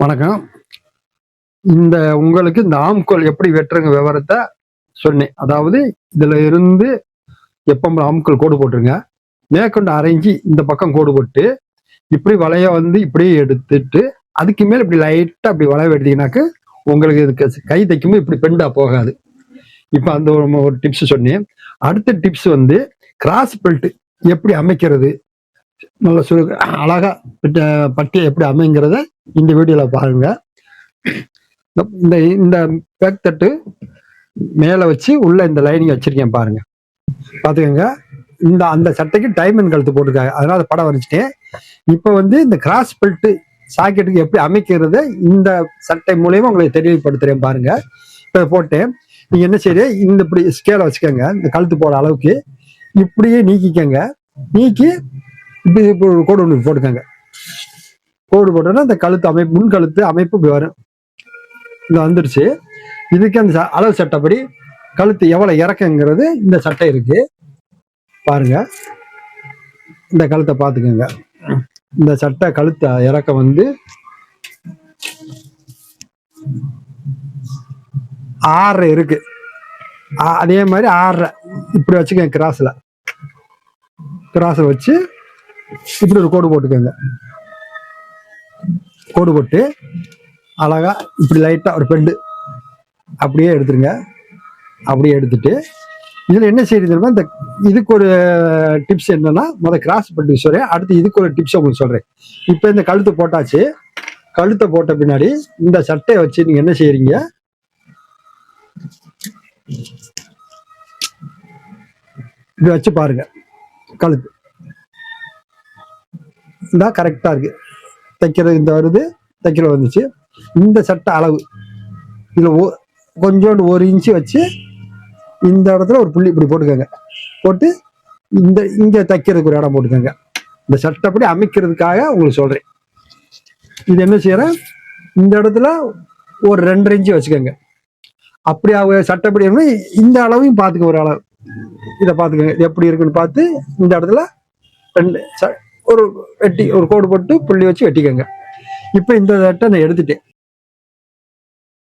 வணக்கம். உங்களுக்கு இந்த ஆம்கோல் எப்படி வெட்டுறங்க விவரத்தை சொன்னேன். அதாவது இதுல இருந்து எப்போ ஆம்கோல் கோடு போட்டுருங்க, மேற்கொண்டு அரைஞ்சி இந்த பக்கம் கோடு போட்டு இப்படி வளைய இப்படியே எடுத்துட்டு அதுக்கு மேல இப்படி லைட்டா அப்படி வளைய எடுத்தீங்கன்னாக்க உங்களுக்கு இதுக்கு கை தைக்கும்போது இப்படி பெண்டா போகாது. இப்ப அந்த ஒரு டிப்ஸ் சொன்னேன். அடுத்த டிப்ஸ் கிராஸ் பெல்ட் எப்படி அமைக்கிறது, நல்ல அழகா பட்டியை எப்படி அமைங்கிறத இந்த வீடியோல பாருங்க. இந்த இந்த பேக் தட்டு மேல வச்சு உள்ள இந்த லைனிங் வச்சிருக்கேன் பாருங்க, பாத்துக்கோங்க. அந்த சட்டைக்கு டைமண்ட் கழுத்து போட்டிருக்காங்க, அதனால படம் வரைச்சிட்டேன். இப்ப இந்த கிராஸ் பெல்ட் சாக்கெட்டுக்கு எப்படி அமைக்கிறது இந்த சட்டை மூலியமா உங்களுக்கு தெரியப்படுத்துறேன் பாருங்க. இப்ப போட்டேன். நீங்க என்ன செய்ய, இந்த இப்படி ஸ்கேல வச்சுக்கோங்க, இந்த கழுத்து போற அளவுக்கு இப்படியே நீக்கிக்கங்க. நீக்கி இப்படி கோடு ஒன்று போட்டுக்கோங்க. கோடு போட்டோன்னா இந்த கழுத்து அமைப்பு, முன் கழுத்து அமைப்பு இப்படி வரும். இந்த வந்துருச்சு. இதுக்கு அந்த அளவு சட்டைப்படி கழுத்து எவ்வளவு இறக்குங்கிறது இந்த சட்டை இருக்கு பாருங்க. இந்த கழுத்தை பார்த்துக்கோங்க. இந்த சட்டை கழுத்தை இறக்கம் 6 இருக்கு. அதே மாதிரி 6 இப்படி வச்சுக்கோங்க. கிராஸ்ல வச்சு இப்படி ஒரு கோடு போட்டுக்கோங்க. கோடு போட்டு அழகா இப்படி லைட்டா ஒரு பெண்டு அப்படியே எடுத்துருங்க. அப்படியே எடுத்துட்டு இதுல என்ன செய்யுது தெரியுமா, இதுக்கு ஒரு டிப்ஸ் என்னன்னா, கிராஸ் பெல்ட் சொல்றேன், அடுத்து இதுக்கு ஒரு டிப்ஸ் உங்களுக்கு சொல்றேன். இப்ப இந்த கழுத்து போட்டாச்சு. கழுத்தை போட்ட பின்னாடி இந்த சட்டையை வச்சு நீங்க என்ன செய்யறீங்க, இப்படி வச்சு பாருங்க. கழுத்து இந்த கரெக்டா இருக்கு. தைக்கிறது இந்த வருது, தைக்கிறது வந்துச்சு. இந்த சட்டை அளவு இதுல கொஞ்சோண்டு 1 இன்ச்சு வச்சு இந்த இடத்துல ஒரு புள்ளி இப்படி போட்டுக்கோங்க. போட்டு இங்க தைக்கிறதுக்கு ஒரு இடம் போட்டுக்கோங்க. இந்த சட்டைப்படி அமைக்கிறதுக்காக உங்களுக்கு சொல்றேன். இது என்ன செய்யறேன், இந்த இடத்துல ஒரு 2 இன்ச்சு வச்சுக்கோங்க. அப்படி சட்டைப்படி இந்த அளவையும் பார்த்துக்க, ஒரு அளவு இதை பார்த்துக்கோங்க எப்படி இருக்குன்னு பார்த்து இந்த இடத்துல 2 ஒரு வெட்டி ஒரு கோடு போட்டு புள்ளி வச்சு வெட்டிக்கோங்க. இப்ப இந்த சட்டை நான் எடுத்துட்டேன்.